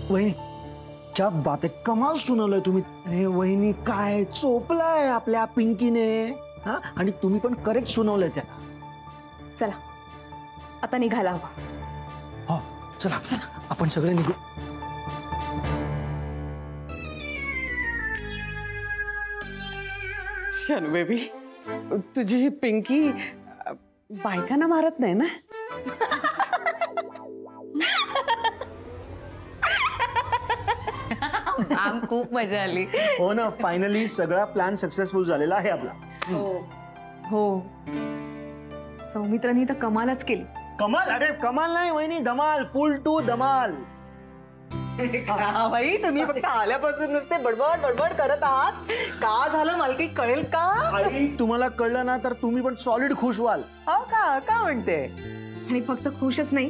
वहिनी क्या बात आहे, कमाल सुनावलंय तुम्ही. अरे वहिनी काय चोपलाय आपल्या पिंकीने. हा आणि तुम्ही पण करेक्ट सुनावलंय त्याला. चला आता निघायला हवं. हो चला चला आपण सगळे निघू. शन बेबी, तुझी ही पिंकी बायकांना मारत नाही ना? मॅम खूप मजा आली. हो ना, फायनली सगळा प्लॅन सक्सेसफुल झालेला आहे आपला. हो सौमित्रांनी तर कमालच केली. कमाल. अरे कमाल नाही वहिनी, धमाल. फुल टू धमाल. बाई तुम्ही फक्त आल्यापासून नुसते बडबड बडबड करत आहात. का झालं मला काही कळेल का? आई तुम्हाला कळलं ना तर तुम्ही पण सॉलिड खुश व्हाल. हो का? का म्हणते? आणि फक्त खुशच नाही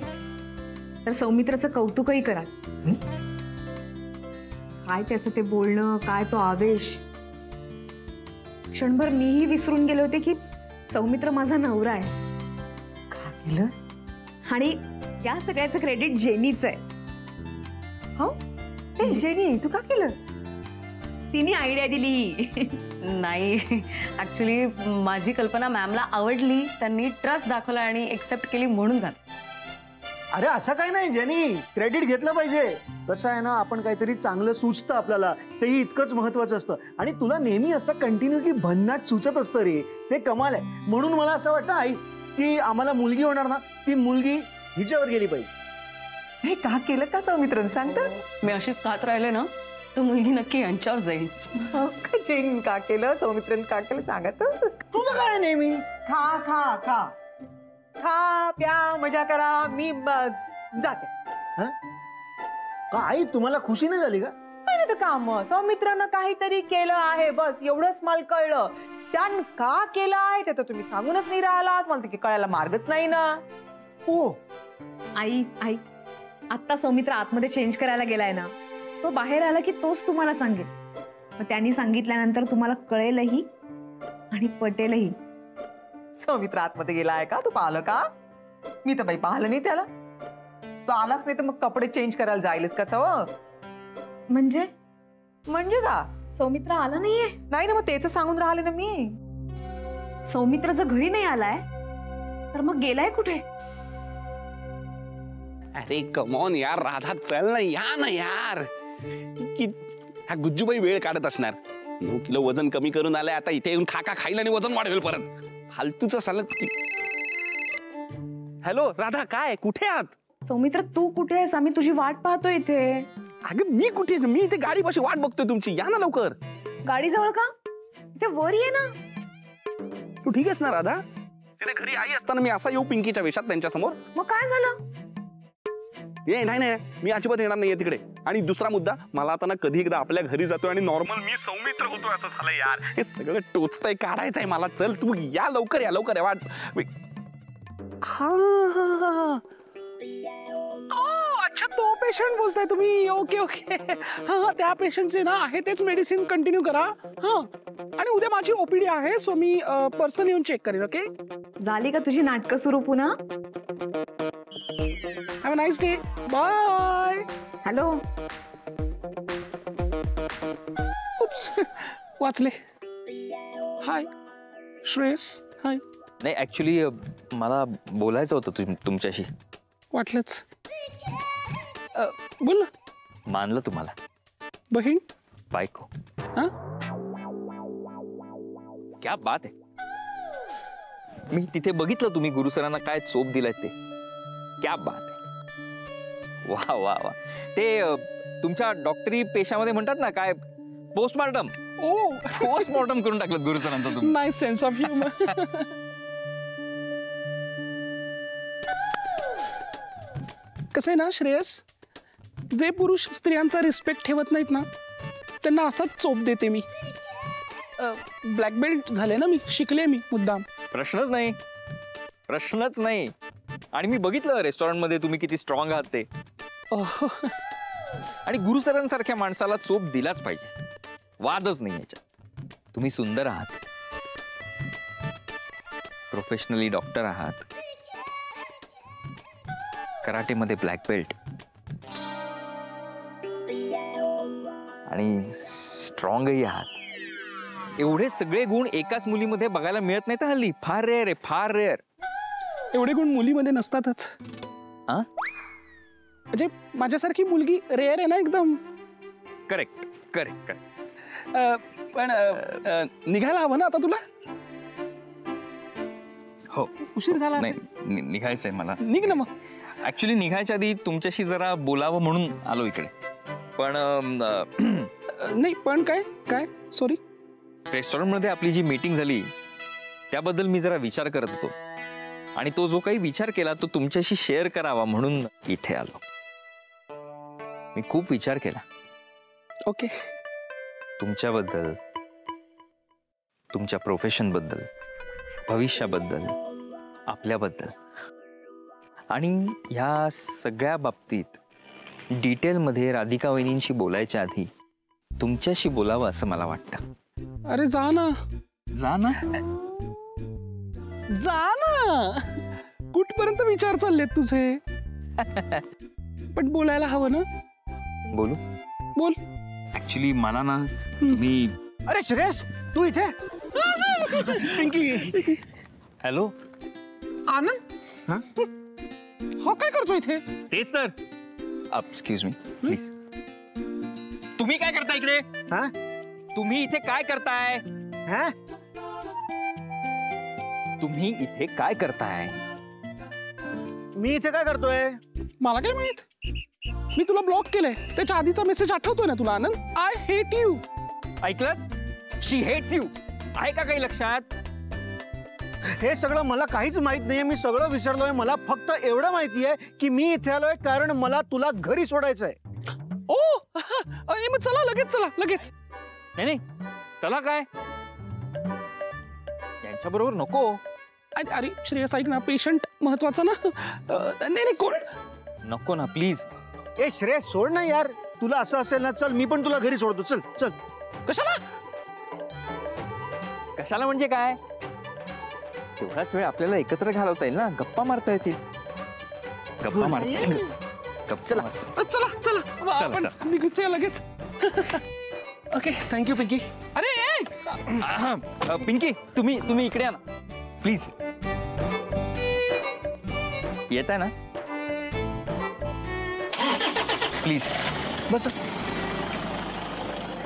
तर सौमित्राचं कौतुकही करा. काय त्याचं ते बोलणं, काय तो आवेश. क्षणभर मीही विसरून गेले होते की सौमित्र माझा नवरा आहे. का केलं? आणि या सगळ्याचं क्रेडिट जेनीचं आहे. हो ए जेनी, तू का केलं? तिने आयडिया दिली. नाही ऍक्च्युली माझी कल्पना मॅमला आवडली, त्यांनी ट्रस्ट दाखवला आणि एक्सेप्ट केली म्हणून झालं. अरे असं काही नाही जेनी, क्रेडिट घेतलं पाहिजे. कसं आहे ना, आपण काहीतरी चांगलं सुचतं आपल्याला, तेही इतकंच महत्वाचं असतं. आणि तुला नेहमी असं कंटिन्युअसली भन्नाट सुचत असतं रे, ते कमाल आहे. म्हणून मला असं वाटतं आई की आम्हाला मुलगी होणार ना, ती मुलगी हिच्यावर गेली पाहिजे. हे का केलं का सौमित्रन सांगतं? मी अशीच खात राहिले ना तर मुलगी नक्की यांच्यावर जाईल. हो का जेनी, का केलं? सौमित्रन का केलं सांगत? तुला काय नेहमी खा खा खा खा प्या मजा करा. मी जाते. का आई तुम्हाला खुशी नाही झाली का? नाही तर काम सौमित्रानं काहीतरी केलं आहे, बस एवढंच मला कळलं. त्यानं का केलं आहे ते तर तुम्ही सांगूनच नाही राहिलात. मला ते कळायला मार्गच नाही ना. हो आई आई आता सौमित्र आतमध्ये चेंज करायला गेलाय ना, तो बाहेर आला की तोच तुम्हाला सांगेल. मग त्यांनी सांगितल्यानंतर तुम्हाला कळेलही आणि पटेलही. सौमित्र आतमध्ये गेला आहे का? तू पाहिलं का? मी तर बाई पाहिलं नाही त्याला. तो आलाच नाही तर मग कपडे चेंज करायला जाईलच कसं? म्हणजे म्हणजे का? सौमित्र आला नाहीये? नाही ना, मग तेच सांगून राहिले ना मी. सौमित्र जर घरी नाही आलाय तर मग गेलाय कुठे? अरे कमॉन यार राधा, चल ना, या ना यार. की हा गुज्जूबाई वेळ काढत असणार. 9 किलो वजन कमी करून आलाय, आता इथे येऊन खाका खाईल आणि वजन वाढवेल परत. फालतूच चालत. हॅलो राधा, काय कुठे आहात? सौमित्र तू कुठे आहेस? आम्ही तुझी वाट पाहतोय इथे. अगं मी कुठे? मी इथे गाडीपाशी वाट बघतोय तुमची. या ना लवकर. गाडी जवळ का? इथे वर ये ना. तू ठीक आहेस ना राधा? तिथे घरी आई असताना मी असा येऊ पिंकीच्या वेशात त्यांच्या समोर? मग काय झालं? ये नाही मी अजिबात येणार नाहीये तिकडे. आणि दुसरा मुद्दा, मला आता ना कधी एकदा आपल्या घरी जातोय आणि नॉर्मल मी सौमित्र होतो असं झालं यार. हे सगळं टोचतंय, काढायचंय मला. चल तू या लवकर, या लवकर. वाट. हा अच्छा, तो पेशंट बोलताय तुम्ही? Okay okay. हा त्या पेशंटचे ना आहे तेच मेडिसिन कंटिन्यू करा. हा आणि उद्या माझी ओपीडी आहे, सो मी पर्सनल येऊन चेक करेन. ओके. झाली का तुझी नाटकं सुरू पुन्हा? Have a nice day. Bye. Hello. Oops, वाचले. हाय श्रेयस. हाय. नाही ऍक्च्युली मला बोलायचं होतं तुमच्याशी. वाटलंच. बोल ना. मानलं तुम्हाला. बहीण बायको. हा? क्या बात आहे. मी तिथे बघितलं तुम्ही गुरुसरांना काय चोप दिलाय ते. क्या बात आहे. वा वा वा. ते तुमच्या डॉक्टरी पेशामध्ये म्हणतात ना काय, पोस्टमॉर्टम. ओ पोस्टमॉर्टम करून टाकलं गुरुसरांचं तुम्ही. Nice sense of humour. कसं आहे ना श्रेयस, जे पुरुष स्त्रियांचा रिस्पेक्ट ठेवत नाहीत ना त्यांना असाच चोप देते मी. ब्लॅक बेल्ट झाले ना मी, शिकले मी मुद्दाम. प्रश्नच नाही, प्रश्नच नाही. आणि मी बघितलं रेस्टॉरंटमध्ये तुम्ही किती स्ट्रॉंग आहात ते. आणि गुरुसरांसारख्या माणसाला चोप दिलाच पाहिजे, वादच नाही याच्यात. तुम्ही सुंदर आहात, प्रोफेशनली डॉक्टर आहात, कराटेमध्ये ब्लॅक बेल्ट. आणि स्ट्रॉंगही आहात. एवढे सगळे गुण एकाच मुलीमध्ये बघायला मिळत नाही तर हल्ली. फार रेअर आहे, फार रेअर. एवढे गुण मुलीमध्ये नसतातच. हा? म्हणजे माझ्यासारखी मुलगी रेअर आहे ना एकदम. Correct correct correct. पण निघायला हवं ना आता तुला. हो, उशीर झाला नाही निघायचंय मला. निघ ना मग. ऍक्च्युली निघायच्या आधी तुमच्याशी जरा बोलावं म्हणून आलो इकडे. पण नाही पण काय काय सॉरी. रेस्टॉरंटमध्ये आपली जी मीटिंग झाली त्याबद्दल मी जरा विचार करत होतो आणि तो जो काही विचार केला तो तुमच्याशी शेअर करावा म्हणून इथे आलो. मी खूप विचार केला. ओके. तुमच्याबद्दल, तुमच्या प्रोफेशन बद्दल, भविष्याबद्दल, आपल्याबद्दल आणि ह्या सगळ्या बाबतीत डिटेलमध्ये राधिका वहिनींशी बोलायच्या आधी तुमच्याशी बोलावं असं मला वाटतं. अरे जा ना. जा ना. जा ना. कुठपर्यंत विचार चाललेत तुझे. पण बोलायला हवं ना. बोलू. बोल. ऍक्च्युली मला ना तुम्ही. अरे श्रेयस तू इथे. पिंकी. हॅलो. आनंद. हा? हो काय करतो इथे. तेच तर. Excuse me please. तुम्ही काय करताय इकडे. हा? तुम्ही इथे काय करताय. हा? तुम्ही इथे काय करताय. मी इथे काय करतोय. मला काय माहित. मी तुला ब्लॉक केलंय. त्याच्या आधीचा मेसेज आठवतोय ना तुला आनंद. I hate you. ऐकलं. शी हेट्स यू. आहे का काही लक्षात. हे सगळं मला काहीच माहित नाहीये. मी सगळं विसरलोय. मला फक्त एवढं माहितीये की मी इथे आलोय कारण मला तुला घरी सोडायचंय. ओ मग चला लगेच. चला लगेच. नाही नाही चला काय. यांच्या बरोबर नको. अरे श्रेयस ऐक ना. पेशंट महत्वाचा ना. नाही नाही कोण. नको ना प्लीज. ए श्रेयस सोड ना यार. तुला असं असेल ना चल मी पण तुला घरी सोडतो. चल चल. कशाला. कशाला म्हणजे काय. तेवढाच वेळ आपल्याला एकत्र घालवता येईल ना. गप्पा मारता येतील. गप्पा मारता येईल. चला. चला चला आपण निघूया लगेच. ओके. थँक्यू पिंकी. अरे पिंकी तुम्ही इकडे या ना प्लीज. येत आहे ना प्लीज. बस.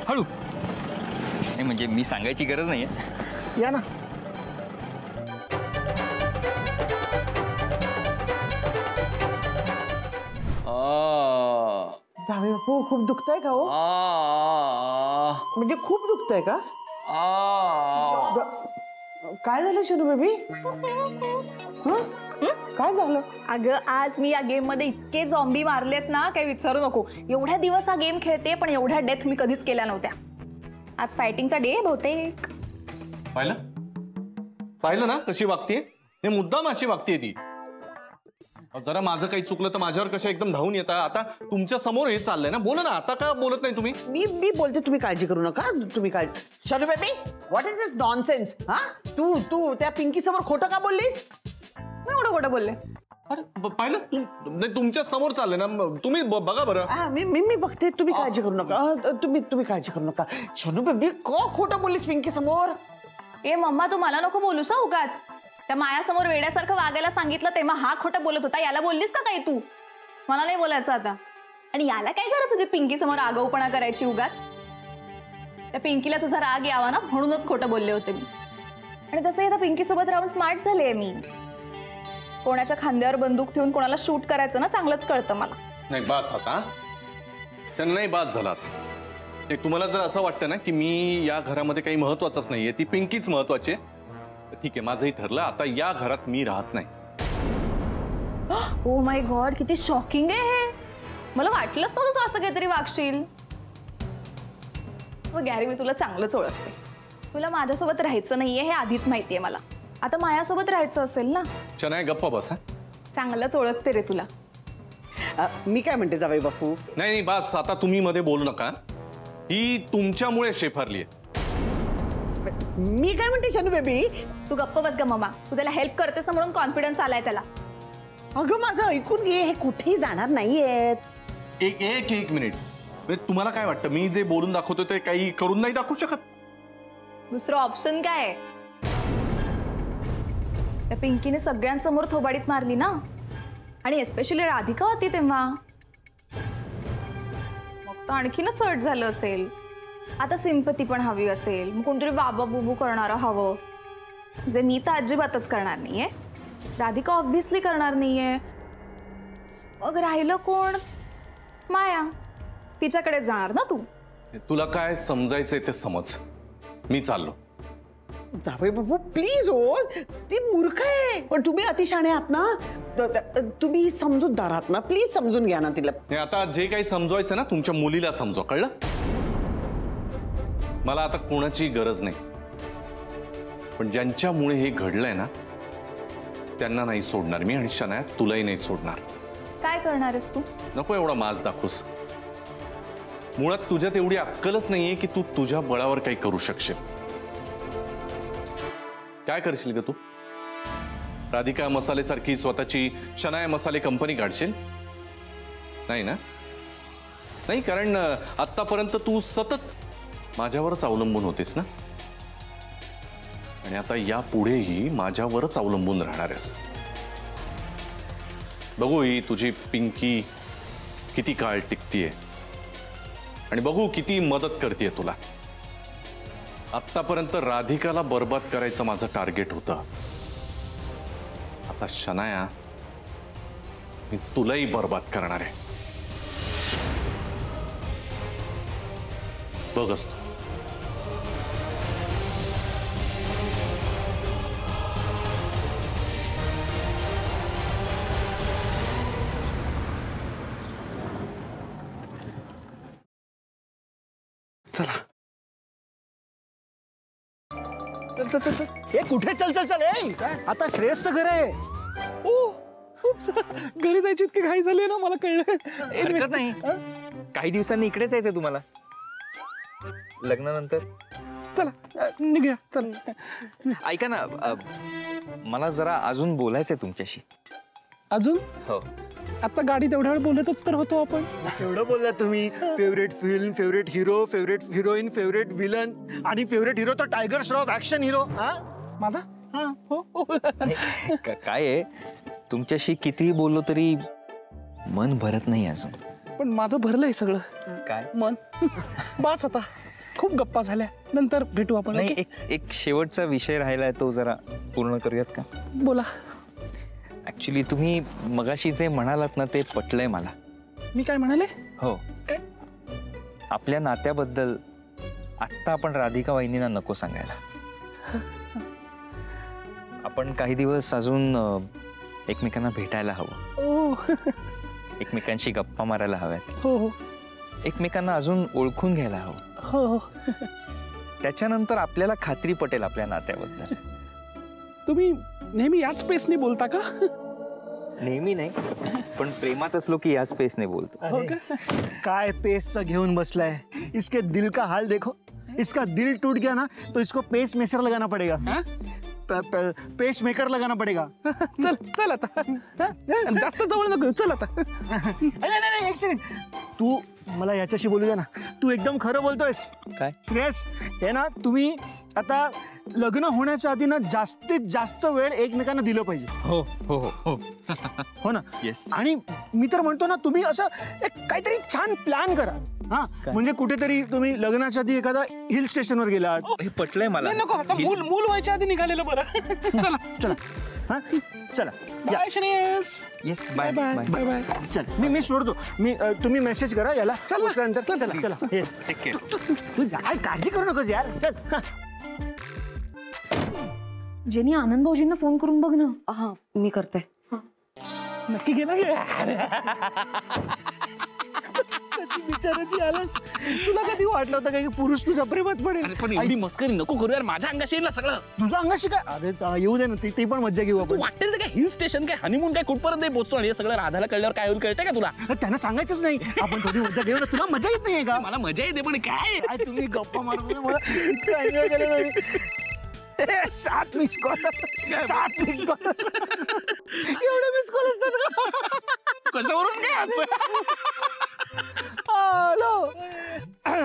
हळू. नाही म्हणजे मी सांगायची गरज नाहीये. या ना. जावे बापू खूप दुखतंय का हो. म्हणजे खूप दुखतंय का. काय झालं शनू बेबी. काय झालं. अगं आज मी या गेम मध्ये इतके झॉम्बी मारलेत ना काही विचारू नको. एवढ्या दिवस हा गेम खेळते पण एवढ्या डेथ मी कधीच केल्या नव्हत्या. आज फायटिंगचा डे बहुतेक. पाहिलं ना कशी वागतीये. हे मुद्दाम अशी वागतीये ती. जरा माझं काही चुकलं तर माझ्यावर कशा एकदम धावून येतात. आता तुमच्या समोर हे चाललंय ना. बोला ना. आता का बोलत नाही तुम्ही. मी बोलते तुम्ही काळजी करू नका. तुम्ही काळजी. Shanu baby what is this nonsense. हा तू त्या पिंकी समोर खोटं का बोललीस. मी एवढं खोटं बोलले. अरे पाहिलं नाही तुमच्या समोर चाललंय ना. तुम्ही बघा बरं. मी बघते. तुम्ही काळजी करू नका. तुम्ही काळजी करू नका. शनू बेबी का खोटं बोललीस पिंकी समोर. ए मम्मा तू मला नको बोलूस हा उगाच. त्या मायासमोर वेड्यासारखं वागायला सांगितलं तेव्हा हा खोटं बोलत होता. याला बोललीस का काही तू. मला नाही बोलायचं आता. आणि याला काय गरज होती पिंकी समोर आगाऊपणा करायची उगाच. त्या पिंकीला तुझा राग यावा ना म्हणूनच खोटं बोलले होते मी. आणि तसं आता पिंकी सोबत राहून स्मार्ट झाले मी. कोणाच्या खांद्यावर बंदूक ठेवून कोणाला शूट करायचं ना चांगलंच कळतं मला. नाही बास आता. नाही बास झाला. तुम्हाला जर असं वाटतं ना की मी या घरामध्ये काही महत्वाचंच नाहीये. ती पिंकीच महत्वाची आहे. ठीक आहे माझंही ठरलं. आता या घरात मी राहत नाही. ओ माय गॉड किती शॉकिंग आहे हे. मला वाटलंच नव्हतं तू असं काहीतरी वागशील. गॅरी मी तुला चांगलंच ओळखते. तुला माझ्यासोबत राहायचं नाहीये हे आधीच माहितीये मला. आता मायासोबत राहायचं असेल ना. शनाया गप्पा बस. चांगलंच ओळखते रे तुला. मी काय म्हणते जावई बापू. नाही बास आता तुम्ही मध्ये बोलू नका. ही तुमच्यामुळे शेफारली आहे. मी काय म्हणते शनू बेबी. तू गप्प बस ग मम्मा. तू त्याला हेल्प करतेस ना म्हणून कॉन्फिडन्स आलाय त्याला. अगं माझं ऐकून घे. हे कुठेही जाणार नाहीयेत. एक मिनिट. म्हणजे तुम्हाला काय वाटतं मी जे बोलून दाखवतो ते काही करून नाही दाखवू शकत? दुसरं ऑप्शन काय आहे? त्या पिंकीने सगळ्यांसमोर थोबाडीत मारली ना, आणि एस्पेशली राधिका होती तेव्हा. मग तर आणखीनच हर्ट झालं असेल. आता सिंपती पण हवी असेल, मग कोणतरी बाबा बुबू करणारं हवं, जे मी तर अजिबातच करणार नाहीये, राधिका ऑब्व्हियसली करणार नाहीये. मग राहिलं कोण? माया. तिच्याकडे जाणार ना तू. तुला काय समजायचंय ते समज. मी चाललो. जावई बाबू प्लीज हो, ती मूर्ख आहे पण तुम्ही अतिशाणे आहात ना, तुम्ही समजूतदार आहात ना, प्लीज समजून घ्या ना तिला. हे आता जे काही समजवायचं ना तुमच्या मुलीला समजवा, कळलं? मला आता कोणाची गरज नाही, पण ज्यांच्यामुळे हे घडलंय ना त्यांना नाही सोडणार मी, आणि शनाया तुलाही नाही सोडणार. काय करणार आहेस तू? नको एवढा माज दाखवूस. मुळात तुझ्यात एवढी अक्कलच नाहीये की तू तुझ्या बळावर काही करू शकशील. काय करशील ग तू? राधिका मसाले सारखी स्वतःची शनाया मसाले कंपनी काढशील? नाही ना? नाही, कारण आतापर्यंत तू सतत माझ्यावरच अवलंबून होतीस ना, आणि आता यापुढेही माझ्यावरच अवलंबून राहणार आहेस. बघू ही तुझी पिंकी किती काळ टिकतीये, आणि बघू किती मदत करतेय तुला. आतापर्यंत राधिकाला बर्बाद करायचं माझं टार्गेट होतं. आता शनाया, मी तुलाही बर्बाद करणार आहे. बघच तू. चला. चल चल चल. ए कुठे? चल चल चल. ए आता श्रेयस्थ घर आहे. घरी जायची इतकी घाई झाली ना, मला कळलं. हरकत नाही, काही दिवसांनी इकडेच यायचंय तुम्हाला, लग्नानंतर. चला निघूया. चल. ऐका ना, मला जरा अजून बोलायचंय तुमच्याशी. अजून? हो. आता गाडी तेवढ्या वेळ बोलतच तर होतो आपण. एवढं बोलला तुम्ही. Favourite film, favourite hero, favourite heroine, favourite villain, आणि फेवरेट हिरो तर टायगर श्रॉफ, ऍक्शन हिरो. हा माझा. हा हो. काय आहे, तुमच्याशी कितीही बोललो तरी मन भरत नाही अजून. पण माझं भरलंय सगळं. काय मन. बास आता, खूप गप्पा झाल्या, नंतर भेटू आपण. नाही, एक शेवटचा विषय राहिलाय, तो जरा पूर्ण करूयात का? बोला. ऍक्च्युली तुम्ही मगाशी जे म्हणालात ना, ते पटलंय मला. मी काय म्हणाले? हो. आपल्या नात्याबद्दल आत्ता आपण राधिका वहिनींना नको सांगायला. आपण काही दिवस अजून एकमेकांना भेटायला हवं. एकमेकांशी गप्पा मारायला हव्यात. हो हो. एकमेकांना अजून ओळखून घ्यायला हवं. हो हो. त्याच्यानंतर आपल्याला खात्री पटेल आपल्या नात्याबद्दल. तुम्ही नेहमी याच पेसने बोलता का? नेहमी नाही, पण प्रेमात असलो की याच पेसने बोलतो. काय पेसचा घेऊन बसलाय. इसके दिल का हाल देखो. इसका दिल टूट गया ना तो इसको पेस मेकर लगाना पड़ेगा. पेस मेकर लगाना पड़ेगा. चल चल आता. जास्त जवळ नको. चल आता. नाही, एक सेकंड. तू मला याच्याशी बोलू द्या ना. तू एकदम खरं बोलतोयस. काय? श्रेयस, हे ना तुम्ही आता लग्न होण्याच्या आधी ना जास्तीत जास्त वेळ एकमेकांना दिलं पाहिजे. हो हो हो हो ना. येस. आणि मी तर म्हणतो ना, तुम्ही असं एक काहीतरी छान प्लॅन करा. हा म्हणजे कुठेतरी तुम्ही लग्नाच्या आधी एखादा हिल स्टेशनवर गेलात. हे पटलंय मला. मूल व्हायच्या आधी निघालेलं बरं. चला चला. हा चला. Bye Shreyas. Yes. Bye bye bye bye. चल मी सोडतो. तुम्ही मेसेज करा याला. चला चला चला. येस. Take care. तू काळजी करू नकोस यार. चल. जेनी, आनंद भाऊजींना फोन करून बघ ना. हा, मी करते. नक्की गेला. विचारायची आलं. तुला कधी वाटलं होतं का की पुरुष तुझ्या प्रेमात पडेल? पण एवढी मस्करी नको करू यार, माझ्या अंगाशी येईल ना सगळं. तुझ्या अंगाशी काय? अरे येऊ दे ना, ती पण मज्जा घेऊ आपण. वाटतं काय हिल स्टेशन काय हनीमून काय कुठपर्यंत नाही पोहोचतो, आणि हे सगळं राधाला कळल्यावर काय होईल कळतंय का तुला? त्यांना सांगायचंच नाही. आपण कधी मज्जा घेऊ ना. तुला मजा येत नाहीये का? मला मजा येते, पण काय तुम्ही गप्पा मारतो मला इतकं एन्जॉय केलं नाही. 7 मिस कॉल. 7 miss call. एवढे मिस कॉल असतात का? कशावरून काय असं? हॅलो.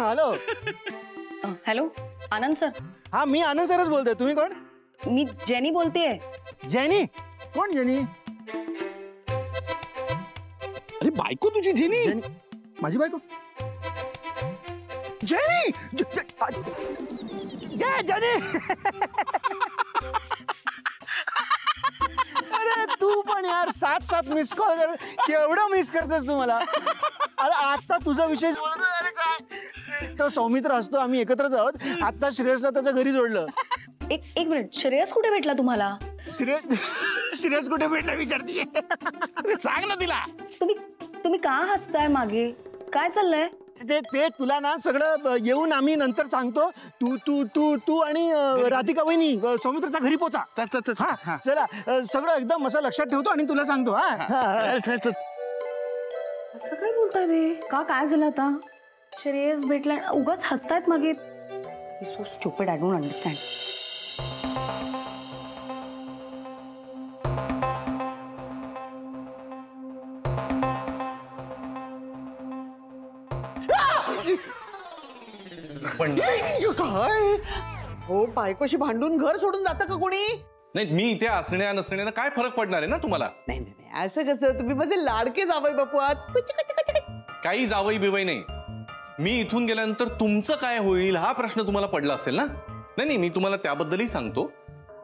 हॅलो. हॅलो आनंद सर. हा मी आनंद सरच बोलतोय. तुम्ही कोण? मी जेनी बोलतेय. जेनी? कोण जेनी? अरे बायको तुझी जेनी. जेनी माझी बायको? Jenny jenny. अरे तू पण यार 7 मिस कॉल कर. केवढं मिस करतेस तू मला. अरे आता तुझा विषय बोलतो. अरे काय तो सौमित्र असतो, आम्ही एकत्रच आहोत. आता श्रेयसला त्याच्या घरी जोडलं. एक मिनिट, श्रेयस कुठे भेटला तुम्हाला? श्रेयस कुठे भेटला विचारते. सांग ना तिला. तुम्ही का हसताय मागे? काय चाललंय? ते तुला ना सगळं येऊन आम्ही नंतर सांगतो. तू आणि राधिका वहिनी सौमित्रच्या घरी पोचा. हा चला सगळं एकदम असं लक्षात ठेवतो आणि तुला सांगतो. हा असं काय बोलताय रे? का काय झालं आता? श्रेयस भेटला उगाच हसतायत मागे. So stupid, I don't understand. काय हो, बायकोशी भांडून घर सोडून जातं का कोणी? नाही, मी इथे असण्या नसण्यानं काय फरक पडणार आहे ना तुम्हाला? नाही नाही नाही, असं कसं? तुम्ही माझे लाडके जावई बापू आहात. काही जावई बिवई नाही. मी इथून गेल्यानंतर तुमचं काय होईल हा प्रश्न तुम्हाला पडला असेल ना? नाही, मी तुम्हाला त्याबद्दलही सांगतो.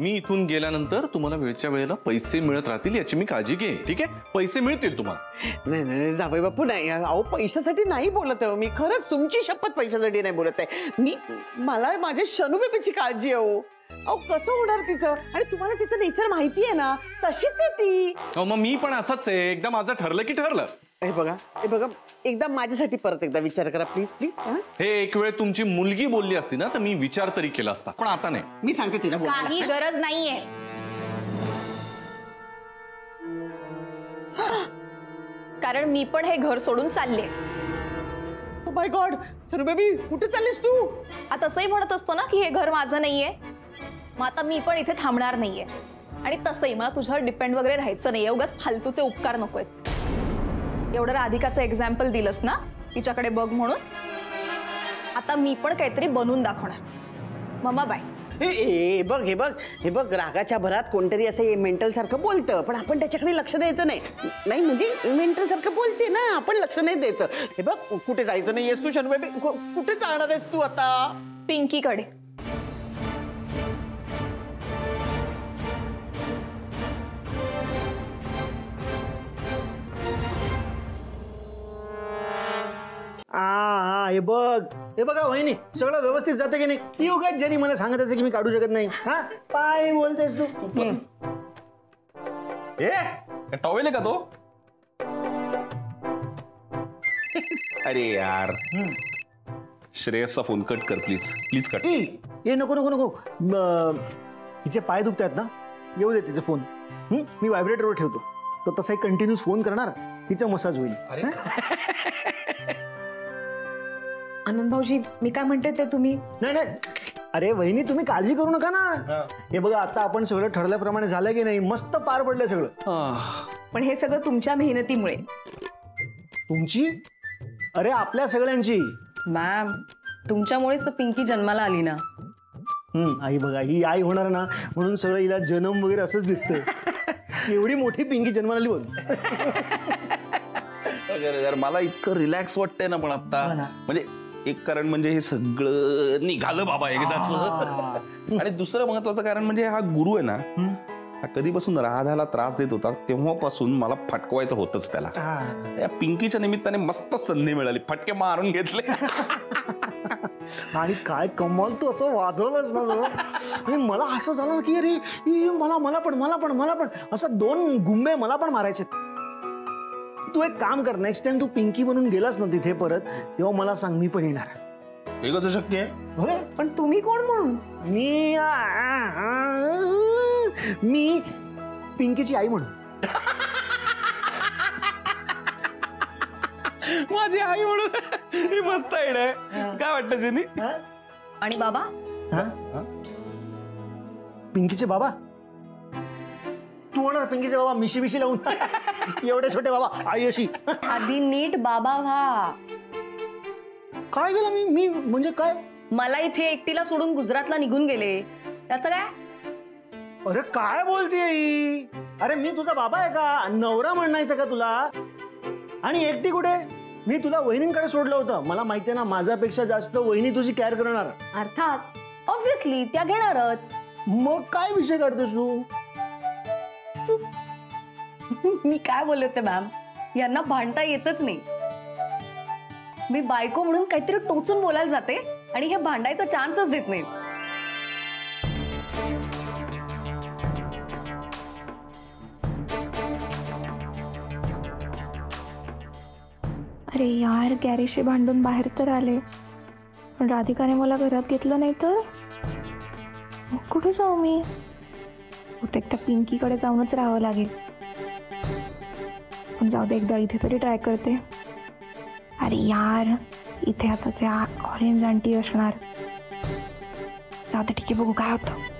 मी इथून गेल्यानंतर तुम्हाला वेळच्या वेळेला पैसे मिळत राहतील याची मी काळजी घेईन. ठीक आहे, पैसे मिळतील तुम्हाला. नाही नाही जावई बापू नाही. अहो पैशासाठी नाही बोलत आहे मी. खरंच तुमची शपथ पैशासाठी नाही बोलत आहे. मला माझ्या शनू बेबीची काळजी आहे. अहो कसं होणार तिचं? आणि तुम्हाला तिचं नेचर माहिती आहे ना, तशीच आहे ती. मग मी पण असंच आहे. एकदा माझं ठरलं की ठरलं. हे बघा एकदा माझ्यासाठी परत एकदा विचार करा प्लीज प्लीज. हे एक वेळ तुमची मुलगी बोलली असती ना तर मी विचार तरी केला असता, पण आता नाही. मी सांगते तिला काही गरज नाहीये. कारण मी पण हे घर सोडून चालले. ओ माय गॉड, सनू बेबी कुठे चाललीस तू? आता तसंही म्हणत असतो ना की हे घर माझं नाहीये. मग आता मी पण इथे थांबणार नाहीये. आणि तसंही मला तुझ्यावर डिपेंड वगैरे राहायचं नाहीये. उगाच फालतूचे उपकार नकोय. एवढं राधिकाचं एक्झाम्पल दिलंस ना तिच्याकडे बघ म्हणून. आता मी पण काहीतरी बनवून दाखवणार. Mamma bye. हे बघ रागाच्या भरात कोणतरी असं मेंटल सारखं बोलतं, पण आपण त्याच्याकडे लक्ष द्यायचं नाही. नाही म्हणजे मेंटल सारखं बोलते ना, आपण लक्ष नाही द्यायचं. हे बघ कुठे जायचं नाही आहेस तू शनू बेबी. कुठे जाणार आहेस तू आता? पिंकीकडे. हे बघा वहिनी, सगळं व्यवस्थित जातं की नाही? ती उगाच ज्यांनी मला सांगत असेल की मी काढू शकत नाही. हा काय बोलतेस तू? टॉवेल आहे का तो? अरे यार, श्रेयसचा फोन कट कर प्लीज. Please cut. हे नको. तिचे पाय दुखतायत ना, येऊ दे तिचा फोन. मी व्हायब्रेटरवर ठेवतो. तो तसा कंटिन्यूस फोन करणार, तिचा मसाज होईल. आनंद भाऊजी, मी काय म्हणते ते तुम्ही. नाही अरे वहिनी, तुम्ही काळजी करू नका ना. हे बघा आता आपण सगळं ठरल्याप्रमाणे झालं की नाही, मस्त पार पडलं सगळं. पण हे सगळं तुमच्या मेहनतीमुळे. तुमची? अरे आपल्या सगळ्यांची. मॅम तुमच्यामुळेच तर पिंकी जन्माला आली ना. आई बघा, ही आई होणार ना म्हणून सगळं हिला जन्म वगैरे असंच दिसतंय. एवढी मोठी पिंकी जन्माला आली बघ. यार मला इतकं रिलॅक्स वाटतंय ना. पण आता म्हणजे एक कारण म्हणजे हे सगळं निघालं बाबा एकदाच. आणि दुसरं महत्वाचं कारण म्हणजे हा गुरु आहे ना, हा कधीपासून राधाला त्रास देत होता तेव्हापासून मला फटकवायचं होतच त्याला. या पिंकीच्या निमित्ताने मस्त संधी मिळाली, फटके मारून घेतले. आणि काय कमाल तू असं वाजवलंच ना जवळ. आणि मला असं झालं ना की अरे मला पण असं 2 गुंबे मला पण मारायचे. तू एक काम कर, नेक्स्ट टाइम तू पिंकी बनून गेलास ना तिथे परत, तेव्हा मला सांग, मी पण येणार. हे कसं शक्य आहे? अरे पण तुम्ही कोण म्हणून? मी पिंकीची आई म्हणून. माझी आई म्हणून. ही मस्त आयडिया आहे. काय वाटतं जेनी? आणि बाबा? पिंकीचे बाबा? तू होणार पिंकीचे बाबा, मिशी लावून. एवढे छोटे बाबा, आई अशी. आधी नीट बाबा व्हा. काय झालं? मी म्हणजे काय? मला इथे एकटीला सोडून गुजरातला निघून गेले, त्याचं काय? अरे काय बोलतेय ही? अरे मी तुझा बाबा आहे का? नवरा म्हणायचं का तुला? आणि एकटी कुठे? मी तुला वहिनींकडे सोडलं होतं. मला माहितीये ना, माझ्यापेक्षा जास्त वहिनी तुझी केअर करणार. अर्थात, ऑब्व्हियसली त्या घेणारच. मग काय विषय काढतोस तू? मी काय बोलते मॅम, यांना भांडता येतच नाही. मी बायको म्हणून काहीतरी टोचून बोलायला जाते आणि हे भांडायचा चान्सच देत नाही. अरे यार, गॅरीशी भांडून बाहेर तर आले, पण राधिकाने मला घरात घेतलं नाही तर मग कुठे जाऊ मी? बहुतेक त्या पिंकीकडे जाऊनच राहावं लागेल. पण जाऊ दे, एकदा इथे तरी ट्राय करते. अरे यार, इथे आता त्या ऑरेंज आंटी असणार. जाऊ दे, ठीक आहे, बघू काय होतं.